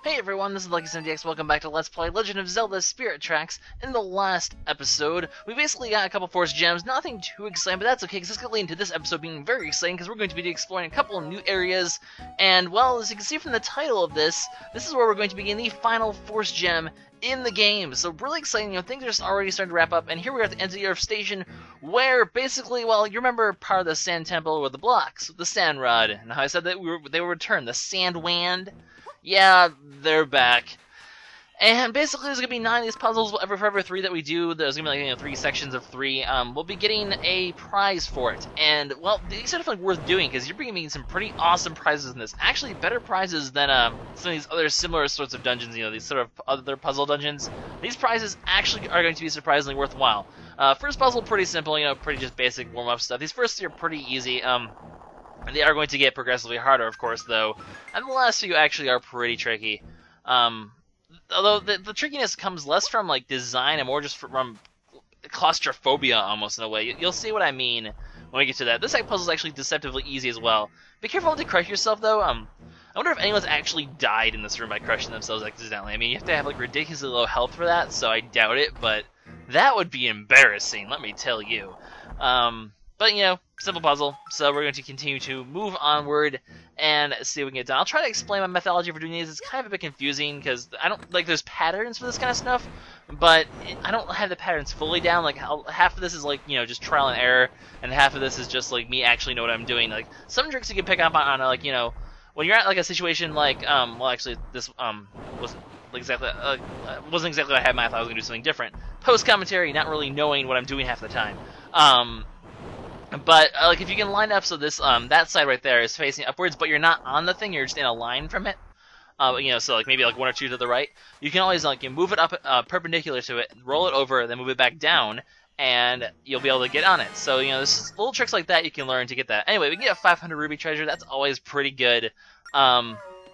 Hey everyone, this is LuckySevenDX. Welcome back to Let's Play Legend of Zelda Spirit Tracks. In the last episode, we basically got a couple Force Gems. Nothing too exciting, but that's okay, because it's going to lead into this episode being very exciting, because we're going to be exploring a couple of new areas. And, well, as you can see from the title of this is where we're going to begin the final Force Gem in the game. So really exciting, things are just already starting to wrap up, and here we are at the end of the Earth Station, where basically, well, you remember part of the Sand Temple with the blocks, with the Sand Rod, and how I said that they will return, the Sand Wand. Yeah, they're back. And basically, there's going to be 9 of these puzzles for every 3 that we do. There's going to be like 3 sections of 3. We'll be getting a prize for it. And, well, these are definitely worth doing, because you're bringing me some pretty awesome prizes in this. Actually, better prizes than some of these other similar sorts of dungeons, these sort of other puzzle dungeons. These prizes actually are going to be surprisingly worthwhile. First puzzle, pretty simple, pretty just basic warm-up stuff. These first 3 are pretty easy. They are going to get progressively harder, of course, though. And the last few actually are pretty tricky. Although the trickiness comes less from like design and more just from claustrophobia, almost in a way. You'll see what I mean when we get to that. This puzzle is actually deceptively easy as well. Be careful not to crush yourself, though. I wonder if anyone's actually died in this room by crushing themselves accidentally. I mean, you have to have like ridiculously low health for that, so I doubt it. But that would be embarrassing, let me tell you. But, simple puzzle, so we're going to continue to move onward and see if we can get done. I'll try to explain my methodology for doing these. It's kind of a bit confusing, because I don't, there's patterns for this kind of stuff, but I don't have the patterns fully down. Like, half of this is, just trial and error, and half of this is just, me actually know what I'm doing. Like, some tricks you can pick up on when you're at, a situation like, well, actually, this, wasn't exactly what I had in mind. I thought I was going to do something different. Post-commentary, not really knowing what I'm doing half the time. But, if you can line up so this, that side right there is facing upwards, but you're not on the thing, you're just in a line from it, so, maybe, 1 or 2 to the right, you can always, you move it up, perpendicular to it, roll it over, then move it back down, and you'll be able to get on it. So, there's little tricks like that you can learn to get that. Anyway, we can get a 500 ruby treasure, that's always pretty good.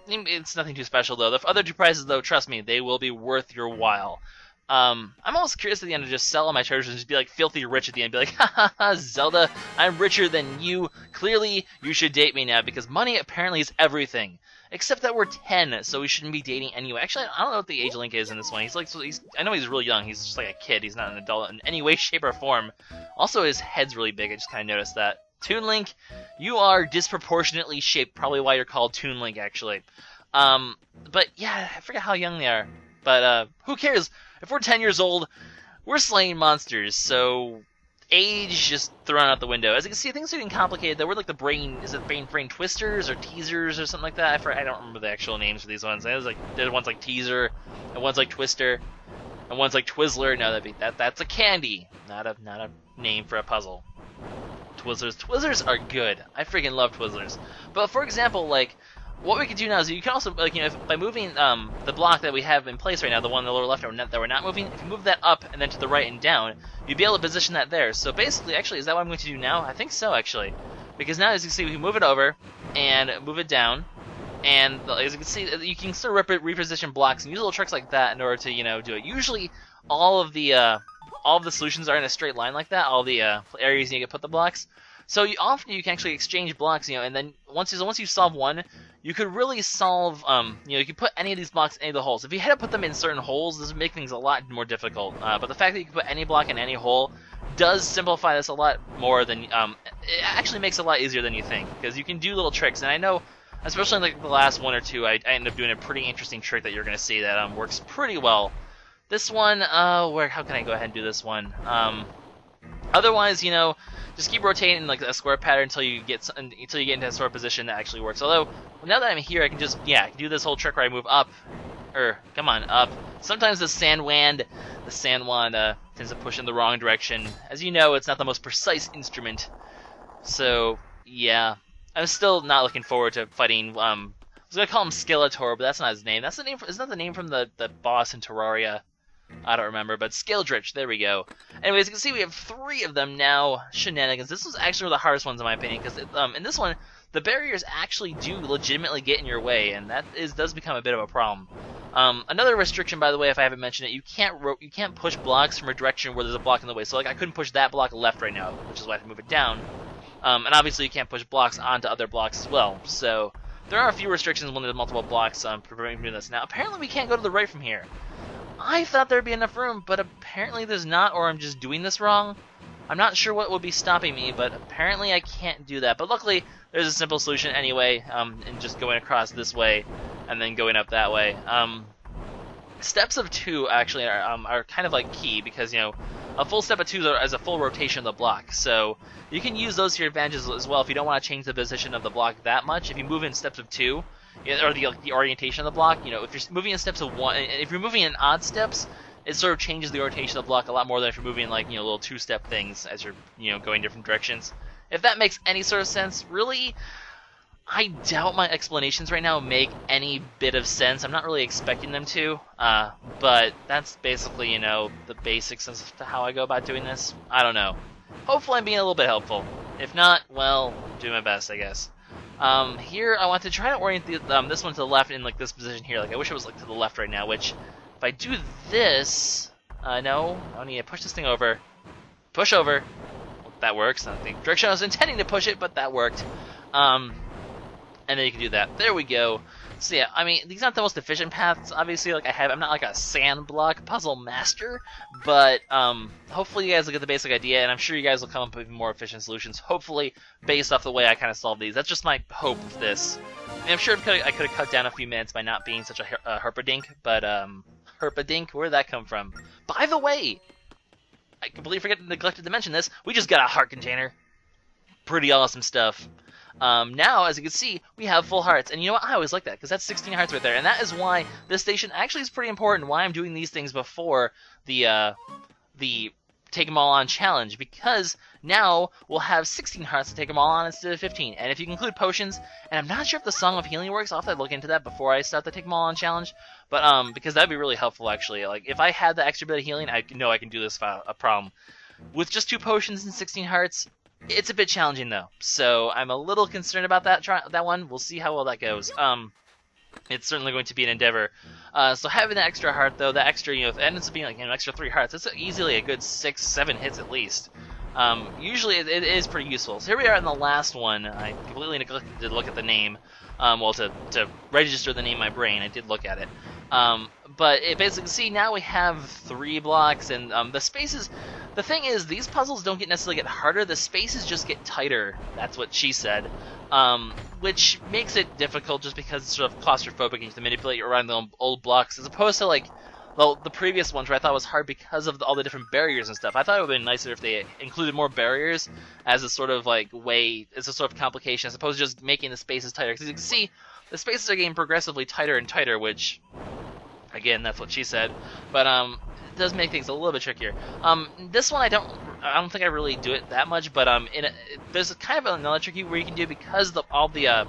It's nothing too special, though. The other 2 prizes, though, trust me, they will be worth your while. I'm almost curious at the end to just sell all my treasures and just be filthy rich at the end. Be like, ha ha ha, Zelda, I'm richer than you. Clearly, you should date me now because money apparently is everything. Except that we're 10, so we shouldn't be dating anyway. Actually, I don't know what the age Link is in this one. I know he's really young. He's just like a kid. He's not an adult in any way, shape, or form. Also, his head's really big. I just kind of noticed that. Toon Link, you are disproportionately shaped. Probably why you're called Toon Link, actually. But yeah, I forget how young they are. But who cares? If we're 10 years old, we're slaying monsters, so age just thrown out the window. As you can see, things are getting complicated. The word the brain, is it brain twisters or teasers or something like that? I don't remember the actual names for these ones. There's one's like teaser, and one's like twister, and one's like Twizzler. No, that's a candy, not a name for a puzzle. Twizzlers are good. I freaking love Twizzlers. But for example, what we can do now is you can also, by moving the block that we have in place right now, the one in the lower left that we're not moving, if you move that up and then to the right and down, you'd be able to position that there. So basically, actually, is that what I'm going to do now? I think so, actually. Because now, as you can see, we can move it over and move it down. And as you can see, you can sort of reposition blocks and use little tricks like that in order to, do it. Usually, all of the solutions are in a straight line like that, all the areas you need to put the blocks. So often you can actually exchange blocks, and then once you solve one, you could really solve, you could put any of these blocks in any of the holes. If you had to put them in certain holes, this would make things a lot more difficult. But the fact that you can put any block in any hole does simplify this a lot more than, it actually makes it a lot easier than you think, because you can do little tricks. And I know, especially in the last 1 or 2, I ended up doing a pretty interesting trick that you're going to see that works pretty well. This one, how can I go ahead and do this one? Otherwise, just keep rotating in a square pattern until you get into a sort of position that actually works. Although, now that I'm here, I can just, I can do this whole trick where I move up, up. Sometimes the sand wand tends to push in the wrong direction. As you know, it's not the most precise instrument. So, yeah. I'm still not looking forward to fighting, I was going to call him Skeletor, but that's not his name. Isn't that the name from the boss in Terraria? I don't remember, but Skildritch, there we go. Anyways, as you can see, we have 3 of them now. Shenanigans. This was actually one of the hardest ones in my opinion, because in this one, the barriers actually do legitimately get in your way, and that does become a bit of a problem. Another restriction, by the way, if I haven't mentioned it, you can't push blocks from a direction where there's a block in the way. So, I couldn't push that block left right now, which is why I have to move it down. And obviously, you can't push blocks onto other blocks as well. So, there are a few restrictions when there's multiple blocks preventing doing this. Now, apparently we can't go to the right from here. I thought there'd be enough room, but apparently there's not, or I'm just doing this wrong. I'm not sure what would be stopping me, but apparently I can't do that. But luckily, there's a simple solution anyway, in just going across this way and then going up that way. Steps of 2 actually are kind of like key, because a full step of 2 is a full rotation of the block, so you can use those to your advantages as well if you don't want to change the position of the block that much. If you move in steps of 2, or the orientation of the block, if you're moving in steps of 1, if you're moving in odd steps, it sort of changes the orientation of the block a lot more than if you're moving like little 2-step things as you're going different directions. If that makes any sort of sense, really. I doubt my explanations right now make any bit of sense. I'm not really expecting them to, but that's basically, the basics as to how I go about doing this. I don't know. Hopefully I'm being a little bit helpful. If not, well, do my best, I guess. Here, I want to try to orient this one to the left in, like, this position here. Like, I wish it was, like, to the left right now, which, if I do this, no, I need to push this thing over. Push over. Well, that works. I don't think direction I was intending to push it, but that worked. And then you can do that. There we go. So yeah, I mean, these aren't the most efficient paths, obviously. Like I'm not like a sand block puzzle master, but hopefully you guys will get the basic idea, and I'm sure you guys will come up with more efficient solutions, hopefully based off the way I kind of solve these. That's just my hope of this. I mean, I'm sure I could have cut down a few minutes by not being such a herpadink, but herpadink, where did that come from? By the way, I completely neglected to mention this, we just got a heart container. Pretty awesome stuff. Now, as you can see, we have full hearts, and you know what? I always like that, because that's 16 hearts right there, and that is why this station actually is pretty important, why I'm doing these things before the Take 'em All On challenge, because now we'll have 16 hearts to take them all on instead of 15, and if you include potions, and I'm not sure if the Song of Healing works, I'll have to look into that before I start the Take 'em All On challenge, but because that'd be really helpful, actually. Like, if I had the extra bit of healing, I know I can do this without a problem. With just 2 potions and 16 hearts, it's a bit challenging, though, so I'm a little concerned about that one. We'll see how well that goes. It's certainly going to be an endeavor. So having that extra heart, though, that extra, if it ends up being like an extra 3 hearts, it's easily a good 6-7 hits at least. Usually it is pretty useful. So here we are in the last one. I completely neglected to look at the name. Well, to register the name in my brain, I did look at it. But it basically, see, now we have 3 blocks, and the spaces. The thing is, these puzzles don't necessarily get harder, the spaces just get tighter. That's what she said. Which makes it difficult just because it's sort of claustrophobic and you have to manipulate around the old blocks, as opposed to, like, well, the previous ones where I thought was hard because of all the different barriers and stuff. I thought it would have been nicer if they included more barriers as a sort of, like, way, as a sort of complication, as opposed to just making the spaces tighter. Because you can see, the spaces are getting progressively tighter and tighter, which, again, that's what she said. But, it does make things a little bit trickier. This one I don't think I really do it that much, but there's kind of another tricky where you can do, because all the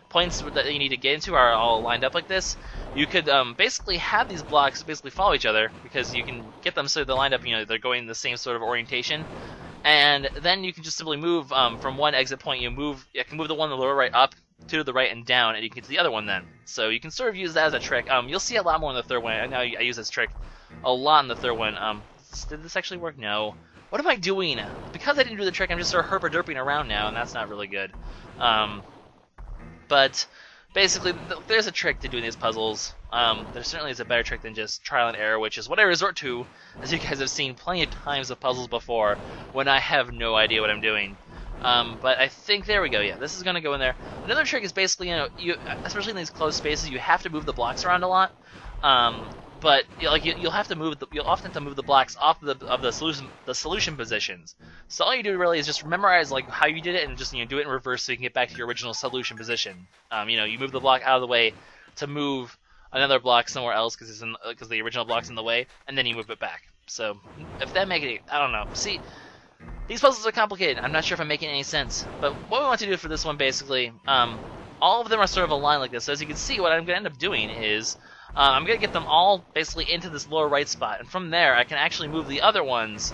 points that you need to get into are all lined up like this. You could basically have these blocks basically follow each other, because you can get them so they're lined up, they're going in the same sort of orientation, and then you can just simply move from one exit point. You can move the one on the lower right up to the right and down, and you can get to the other one then. So you can sort of use that as a trick. You'll see a lot more in the third one. I know I use this trick a lot in the third one. Did this actually work? No. What am I doing? Because I didn't do the trick, I'm just sort of herpa-derping around now, and that's not really good. But basically, there's a trick to doing these puzzles. There certainly is a better trick than just trial and error, which is what I resort to, as you guys have seen plenty of times of puzzles before, when I have no idea what I'm doing. But I think, there we go, yeah, this is going to go in there. Another trick is basically, especially in these closed spaces, you have to move the blocks around a lot. But you'll often have to move the blocks off of the solution positions. So all you do really is just memorize like how you did it, and just do it in reverse so you can get back to your original solution position. You move the block out of the way to move another block somewhere else because the original block's in the way, and then you move it back. So if that makes it, I don't know. See, these puzzles are complicated. I'm not sure if I'm making any sense. But what we want to do for this one, basically, all of them are sort of aligned like this. So as you can see, what I'm going to end up doing is I'm going to get them all basically into this lower right spot, and from there I can actually move the other ones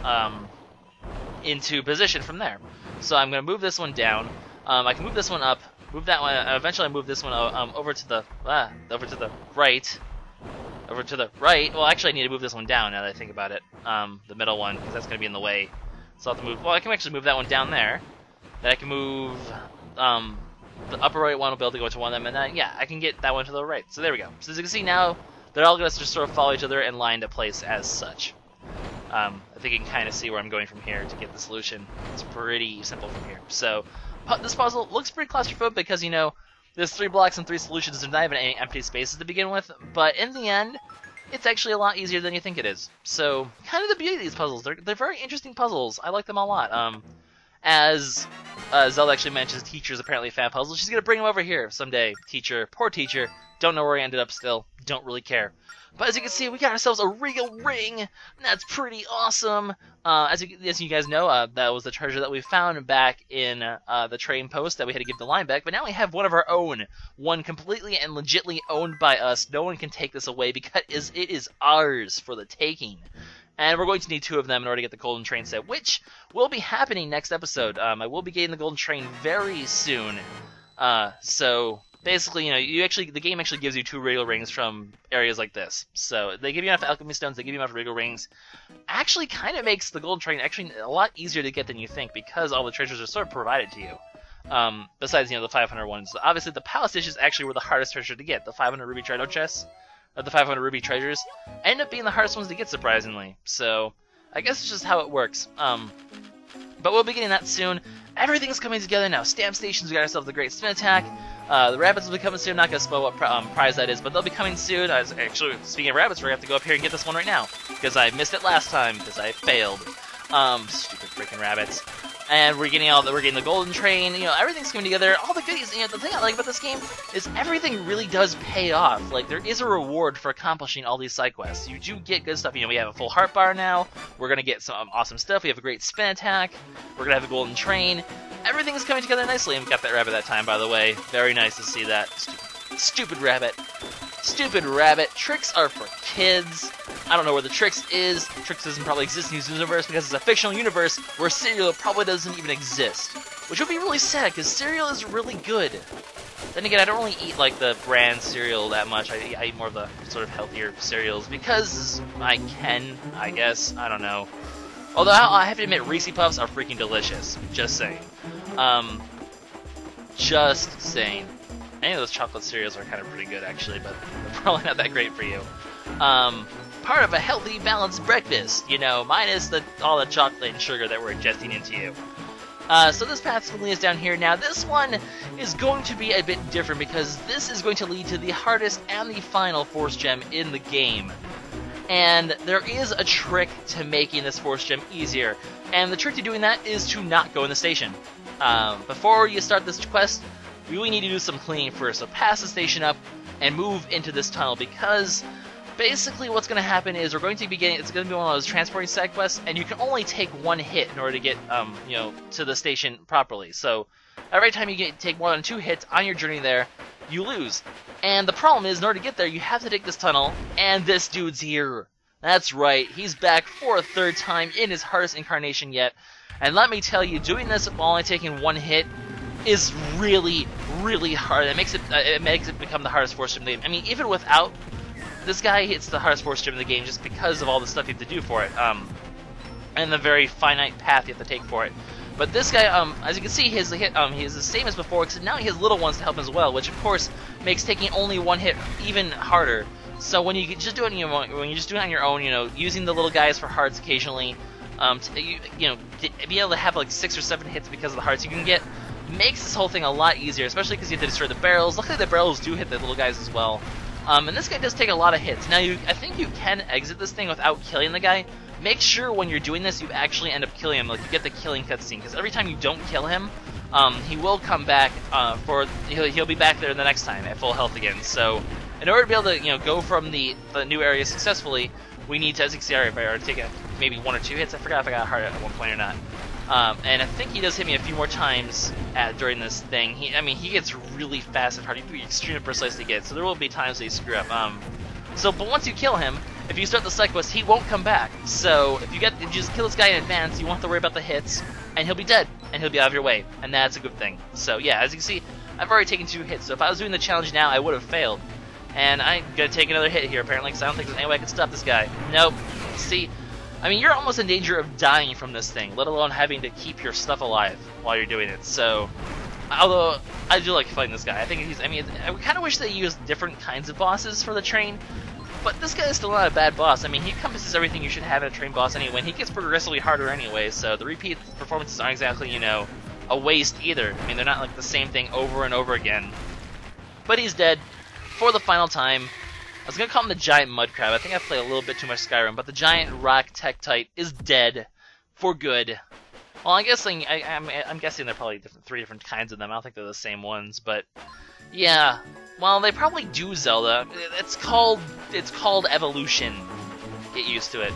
into position from there. So I'm going to move this one down. I can move this one up, move that one. Eventually, I move this one over to the right. Over to the right. Well, actually, I need to move this one down now that I think about it. The middle one, because that's going to be in the way. So I'll have to move. Well, I can actually move that one down there. Then I can move the upper right one will be able to go into one of them, and then, yeah, I can get that one to the right. So there we go. So as you can see now, they're all going to just sort of follow each other and line into place as such. I think you can kind of see where I'm going from here to get the solution. It's pretty simple from here. So this puzzle looks pretty claustrophobic because, you know, there's 3 blocks and 3 solutions. There's not even any empty spaces to begin with, but in the end, it's actually a lot easier than you think it is. So kind of the beauty of these puzzles. They're very interesting puzzles. I like them a lot. As Zelda actually mentions, teacher's apparently a fan puzzle. She's going to bring him over here someday. Teacher, poor teacher. Don't know where he ended up still. Don't really care. But as you can see, we got ourselves a real ring. That's pretty awesome. As you guys know, that was the treasure that we found back in the train post that we had to give to Linebeck. But now we have one of our own. One completely and legitly owned by us. No one can take this away because it is ours for the taking. And we're going to need 2 of them in order to get the golden train set, which will be happening next episode. I will be getting the golden train very soon. So basically, you know, the game actually gives you 2 regular rings from areas like this. So they give you enough alchemy stones, they give you enough regular rings. Actually, kind of makes the golden train actually a lot easier to get than you think because all the treasures are sort of provided to you. Besides, you know, the 500 ones. Obviously, the palace dishes actually were the hardest treasure to get. The 500 ruby treasure chests. The 500 ruby treasures end up being the hardest ones to get, surprisingly. So I guess it's just how it works. But we'll be getting that soon. Everything's coming together now. Stamp stations, we got ourselves the great spin attack. The rabbits will be coming soon. I'm not going to spoil what prize that is, but they'll be coming soon. Actually, speaking of rabbits, we're going to have to go up here and get this one right now. Because I missed it last time, because I failed. Stupid freaking rabbits. And we're getting the golden train. You know, everything's coming together. All the goodies. You know, the thing I like about this game is everything really does pay off. Like, there is a reward for accomplishing all these side quests. You do get good stuff. You know, we have a full heart bar now. We're gonna get some awesome stuff. We have a great spin attack. We're gonna have the golden train. Everything is coming together nicely. And we got that rabbit that time, by the way. Very nice to see that. Stupid rabbit. Stupid rabbit. Tricks are for kids. I don't know where the Tricks is. Tricks doesn't probably exist in this universe because it's a fictional universe where cereal probably doesn't even exist. Which would be really sad because cereal is really good. Then again, I don't really eat like the brand cereal that much. I eat more of the sort of healthier cereals because I can, I guess. I don't know. Although I have to admit, Reese's Puffs are freaking delicious. Just saying. Just saying. Any of those chocolate cereals are kind of pretty good, actually, but they're probably not that great for you. Part of a healthy, balanced breakfast, you know, minus all the chocolate and sugar that we're ingesting into you. So this path leads us down here. Now, this one is going to be a bit different because this is going to lead to the hardest and the final Force Gem in the game. And there is a trick to making this Force Gem easier. And the trick to doing that is to not go in the station. Before you start this quest, we really need to do some cleaning first. So pass the station up and move into this tunnel because basically what's going to happen is we're going to be getting, it's going to be one of those transporting side quests, and you can only take 1 hit in order to get, you know, to the station properly. So every time you take more than 2 hits on your journey there, you lose. And the problem is, in order to get there, you have to take this tunnel, and this dude's here. That's right, he's back for a 3rd time in his hardest incarnation yet. And let me tell you, doing this while only taking 1 hit is really, really hard. It makes it become the hardest Force Gem in the game. I mean, even without this guy, it's the hardest Force Gem in the game just because of all the stuff you have to do for it, and the very finite path you have to take for it. But this guy, as you can see, he's the same as before, except now he has little ones to help him as well, which of course makes taking only 1 hit even harder. So when you just do it, when you just do it on your own, you know, using the little guys for hearts occasionally, be able to have like 6 or 7 hits because of the hearts you can get, makes this whole thing a lot easier, especially because you have to destroy the barrels. Luckily, the barrels do hit the little guys as well. And this guy does take a lot of hits. Now, I think you can exit this thing without killing the guy. Make sure when you're doing this, you actually end up killing him. Like, you get the killing cutscene, because every time you don't kill him, he will come back he'll be back there the next time at full health again. So, in order to be able to, you know, go from the new area successfully, we need to, as you can see, I already take maybe 1 or 2 hits. I forgot if I got a heart at one point or not. And I think he does hit me a few more times during this thing. He gets really fast and hard. He can be extremely precise to get, so there will be times that you screw up. But once you kill him, if you start the side quest, he won't come back. So if you just kill this guy in advance, you won't have to worry about the hits, and he'll be dead, and he'll be out of your way, and that's a good thing. So yeah, as you can see, I've already taken 2 hits. So if I was doing the challenge now, I would have failed. And I'm gonna take another hit here apparently, because I don't think there's any way I can stop this guy. Nope. See. I mean, you're almost in danger of dying from this thing, let alone having to keep your stuff alive while you're doing it. So, Although, I do like fighting this guy. I think he's, I mean, I kind of wish they used different kinds of bosses for the train, but this guy is still not a bad boss. I mean, he encompasses everything you should have in a train boss anyway, and he gets progressively harder anyway, so the repeat performances aren't exactly, you know, a waste either. I mean, they're not like the same thing over and over again. But he's dead for the final time. I was going to call him the giant mud crab. I think I played a little bit too much Skyrim, but the giant rock tektite is dead for good. Well, I'm guessing there are probably three different kinds of them. I don't think they're the same ones, but yeah. Well, they probably do Zelda. It's called evolution. Get used to it.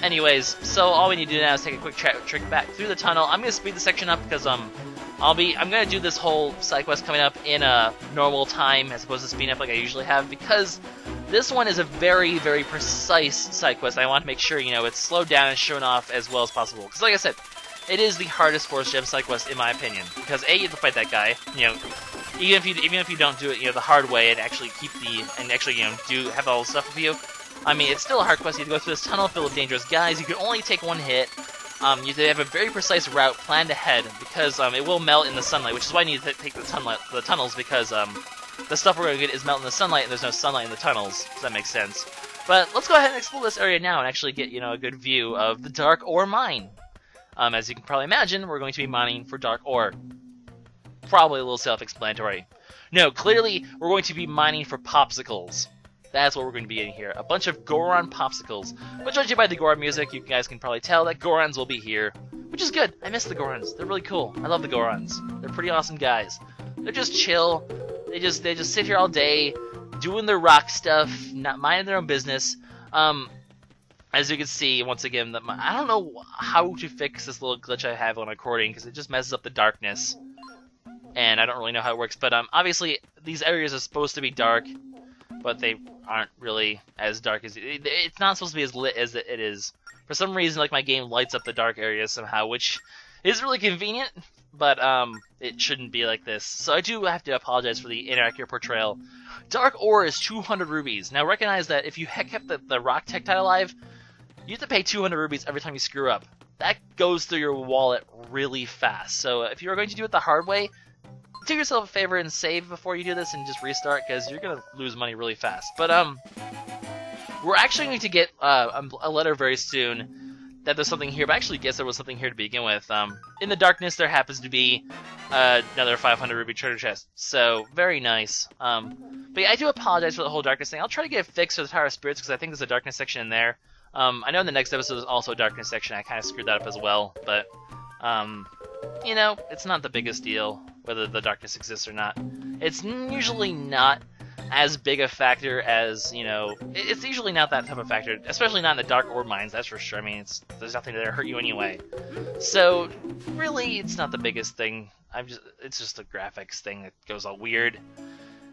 Anyways, so all we need to do now is take a quick trek back through the tunnel. I'm gonna speed the section up because I'm gonna do this whole side quest coming up in a normal time as opposed to speeding up like I usually have, because this one is a very, very precise side quest. I want to make sure, you know, it's slowed down and shown off as well as possible. Because like I said, it is the hardest Force Gem side quest in my opinion. Because A, you have to fight that guy, you know, even if you don't do it, you know, the hard way and actually you know, have all the stuff with you. I mean, it's still a hard quest. You have to go through this tunnel filled with dangerous guys. You can only take one hit. You have to have a very precise route planned ahead because it will melt in the sunlight, which is why I need to take the tunnels, because the stuff we're going to get is melt in the sunlight, and there's no sunlight in the tunnels. Does that make sense? But let's go ahead and explore this area now and actually get, you know, a good view of the dark ore mine. As you can probably imagine, we're going to be mining for dark ore. Probably a little self-explanatory. No, clearly we're going to be mining for popsicles. That's what we're going to be in here. A bunch of Goron popsicles. But judging by the Goron music, you guys can probably tell that Gorons will be here. Which is good. I miss the Gorons. They're really cool. I love the Gorons. They're pretty awesome guys. They're just chill. They just sit here all day, doing their rock stuff, not minding their own business. As you can see, once again, I don't know how to fix this little glitch I have on recording, because it just messes up the darkness. And I don't really know how it works. But obviously, these areas are supposed to be dark, but they aren't really as dark as it's not supposed to be as lit as it is. For some reason, like, my game lights up the dark areas somehow, which is really convenient, but it shouldn't be like this. So I do have to apologize for the inaccurate portrayal. Dark ore is 200 rubies. Now recognize that if you kept the rock tektite alive, you have to pay 200 rubies every time you screw up. That goes through your wallet really fast. So if you're going to do it the hard way, do yourself a favor and save before you do this and just restart, because you're going to lose money really fast. But we're actually going to get a letter very soon that there's something here, but I actually guess there was something here to begin with. In the darkness, there happens to be another 500 ruby treasure chest. So, very nice. But yeah, I do apologize for the whole darkness thing. I'll try to get it fixed for the Tower of Spirits, because I think there's a darkness section in there. I know in the next episode there's also a darkness section. I kind of screwed that up as well, but you know, it's not the biggest deal whether the darkness exists or not. It's usually not as big a factor as, you know, it's usually not that type of factor, especially not in the dark ore mines, that's for sure. I mean, there's nothing there to hurt you anyway. So, really, it's not the biggest thing. It's just the graphics thing that goes all weird.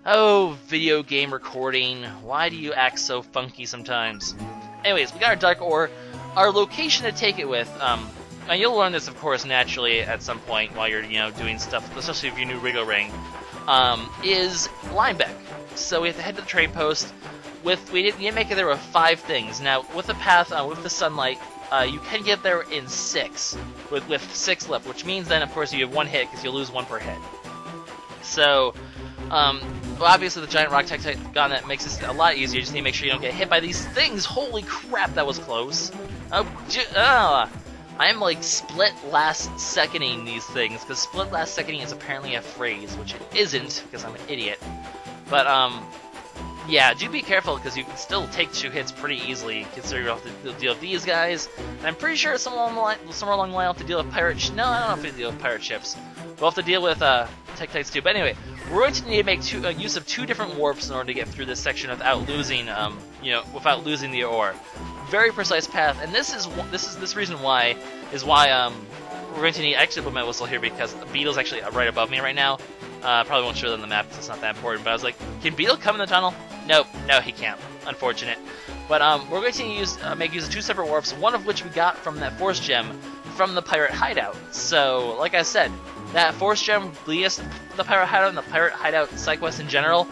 Oh, video game recording, why do you act so funky sometimes? Anyways, we got our dark ore. Our location to take it with, and you'll learn this, of course, naturally at some point while you're, you know, doing stuff, especially if you're new Wriggle Ring, is Linebeck. So we have to head to the train post. We didn't make it there with 5 things. Now, with the path, with the sunlight, you can get there in 6, with 6 left, which means then, of course, you have 1 hit, because you'll lose 1 per hit. So, well, obviously the giant rock tektite gun that makes this a lot easier. You just need to make sure you don't get hit by these things. Holy crap, that was close. I'm like split last seconding these things, because split last seconding is apparently a phrase, which it isn't, because I'm an idiot. But, yeah, do be careful, because you can still take 2 hits pretty easily, considering you have to deal with these guys. And I'm pretty sure somewhere along the line I'll have to deal with pirate ships. No, I don't know if we have to deal with pirate ships. We'll have to deal with tektites too. But anyway, we're going to need to make use of 2 different warps in order to get through this section without losing, without losing the ore. Very precise path, and this reason why we're going to need. I actually put my whistle here because Beetle's actually right above me right now. Probably won't show them the map because it's not that important. But I was like, can Beetle come in the tunnel? Nope, no, he can't. Unfortunate. But we're going to make use of 2 separate warps, one of which we got from that Force Gem from the pirate hideout. So, like I said, that Force Gem leads us to the pirate hideout and the pirate hideout side quest in general.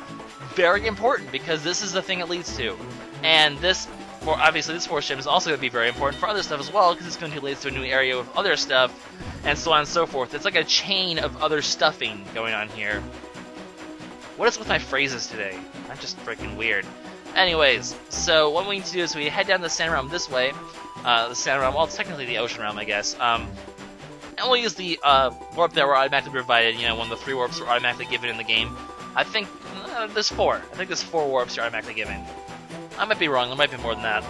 Very important, because this is the thing it leads to. And obviously this Force Gem is also going to be very important for other stuff as well, because it's going to lead to a new area with other stuff. and so on and so forth. It's like a chain of other stuffing going on here. What is with my phrases today? I'm just freaking weird. Anyways, so what we need to do is we head down the Sand Realm this way. The Sand Realm, well, it's technically the Ocean Realm, I guess. And we'll use the warp that were automatically provided, you know, when the 3 warps were automatically given in the game. I think there's 4. I think there's 4 warps you're automatically given. I might be wrong, there might be more than that.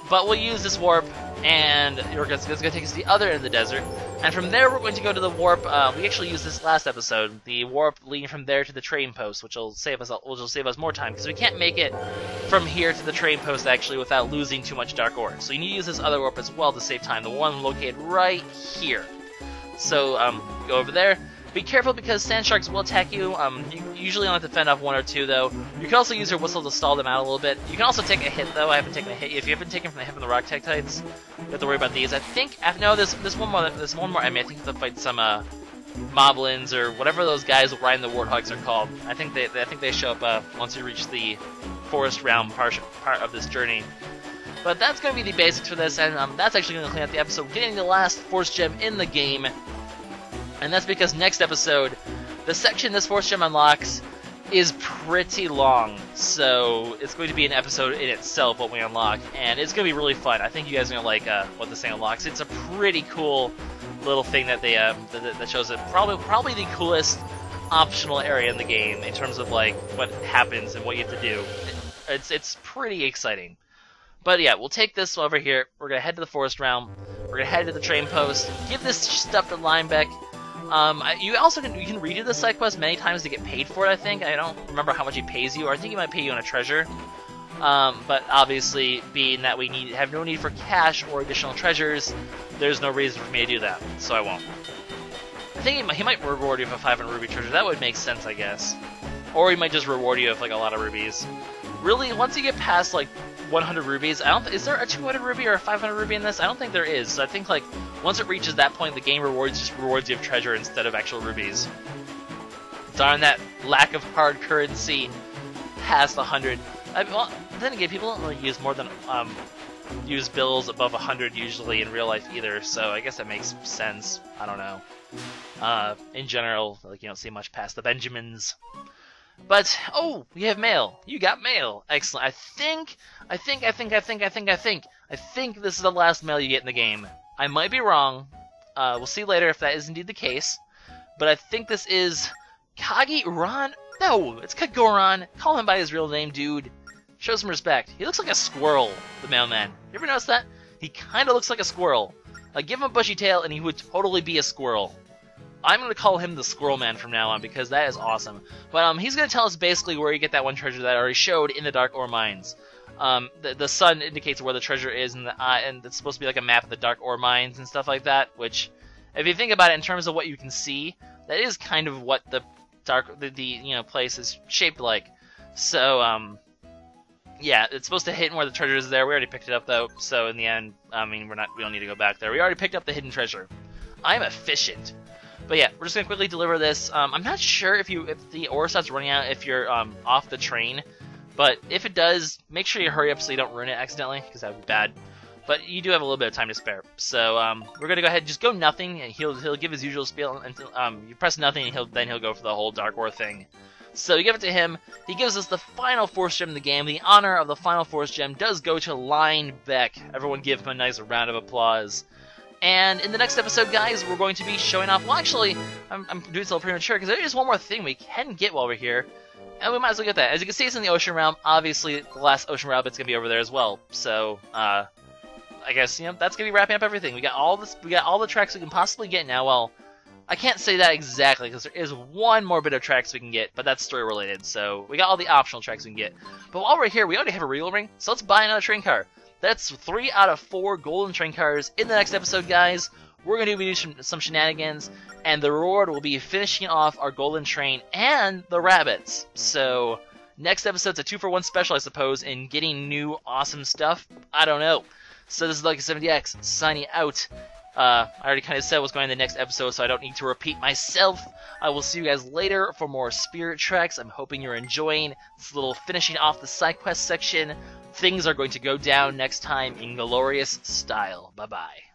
But we'll use this warp, and it's going to take us to the other end of the desert. And from there, we're going to go to the warp. We actually used this last episode, the warp leading from there to the trading post, which will save us more time, because we can't make it from here to the trading post actually without losing too much dark ore. So you need to use this other warp as well to save time, the one located right here. So go over there. Be careful because sand sharks will attack you. You usually only have to fend off 1 or 2 though. You can also use your whistle to stall them out a little bit. You can also take a hit though. I haven't taken a hit. If you haven't taken a hit from the rock tektites, you have to worry about these. I think no, there's one more. There's one more enemy. I think you have to fight some moblins or whatever those guys riding the warthogs are called. I think they show up once you reach the forest realm part of this journey. But that's going to be the basics for this, and that's actually going to clean up the episode, getting the last force gem in the game. And that's because next episode, the section this force gem unlocks is pretty long. So it's going to be an episode in itself what we unlock, and it's going to be really fun. I think you guys are going to like what this thing unlocks. It's a pretty cool little thing that they that shows it. Probably the coolest optional area in the game in terms of like what happens and what you have to do. It's pretty exciting. But yeah, we'll take this over here. We're going to head to the forest realm. We're going to head to the train post. Give this stuff to Linebeck. You can redo the side quest many times to get paid for it, I think. I don't remember how much he pays you, or I think he might pay you on a treasure. But obviously, being that we have no need for cash or additional treasures, there's no reason for me to do that, so I won't. I think he might reward you with a 500 ruby treasure. That would make sense, I guess. Or he might just reward you with like a lot of rubies. Really, once you get past like 100 rubies, is there a 200 ruby or a 500 ruby in this? I don't think there is. So I think like once it reaches that point, the game just rewards you with treasure instead of actual rubies. Darn that lack of hard currency past 100. Well, then again, people don't really use more than use bills above 100 usually in real life either. So I guess that makes sense. I don't know. In general, like you don't see much past the Benjamins. But, oh, we have mail. You got mail. Excellent. I think this is the last mail you get in the game. I might be wrong. We'll see later if that is indeed the case. But I think this is Kagi-ran. No, it's Kagoran. Call him by his real name, dude. Show some respect. He looks like a squirrel, the mailman. You ever notice that? He kind of looks like a squirrel. Like, give him a bushy tail and he would totally be a squirrel. I'm going to call him the Squirrel Man from now on because that is awesome. But he's going to tell us basically where you get that one treasure that I already showed in the Dark Ore Mines. The sun indicates where the treasure is, and it's supposed to be like a map of the Dark Ore Mines and stuff like that, which, if you think about it in terms of what you can see, that is kind of what the place is shaped like. So, yeah, it's supposed to hit where the treasure is there. We already picked it up, though, so in the end, I mean, we don't need to go back there. We already picked up the hidden treasure. I'm efficient. But yeah, we're just going to quickly deliver this. I'm not sure if the ore starts running out if you're off the train. But if it does, make sure you hurry up so you don't ruin it accidentally, because that would be bad. But you do have a little bit of time to spare. So we're going to go ahead and just go nothing, and he'll give his usual spiel until you press nothing, and then he'll go for the whole Dark Ore thing. So you give it to him. He gives us the final Force Gem in the game. The honor of the final Force Gem does go to Linebeck. Everyone give him a nice round of applause. And in the next episode, guys, we're going to be showing off... Well, actually, I'm doing this a little premature, because there is one more thing we can get while we're here. And we might as well get that. As you can see, it's in the Ocean Realm. Obviously, the last Ocean Realm bit's going to be over there as well. So, I guess, that's going to be wrapping up everything. We got all the tracks we can possibly get now. Well, I can't say that exactly, because there is one more bit of tracks we can get, but that's story-related. So, we got all the optional tracks we can get. But while we're here, we already have a real ring, so let's buy another train car. That's 3 out of 4 golden train cars. In the next episode, guys, we're going to be doing some shenanigans, and the reward will be finishing off our golden train and the rabbits. So, next episode's a 2-for-1 special, I suppose, in getting new awesome stuff. I don't know. So this is LuckySevenDX signing out. I already kind of said what's going on in the next episode, so I don't need to repeat myself. I will see you guys later for more Spirit Tracks. I'm hoping you're enjoying this little finishing off the side quest section. Things are going to go down next time in glorious style. Bye-bye.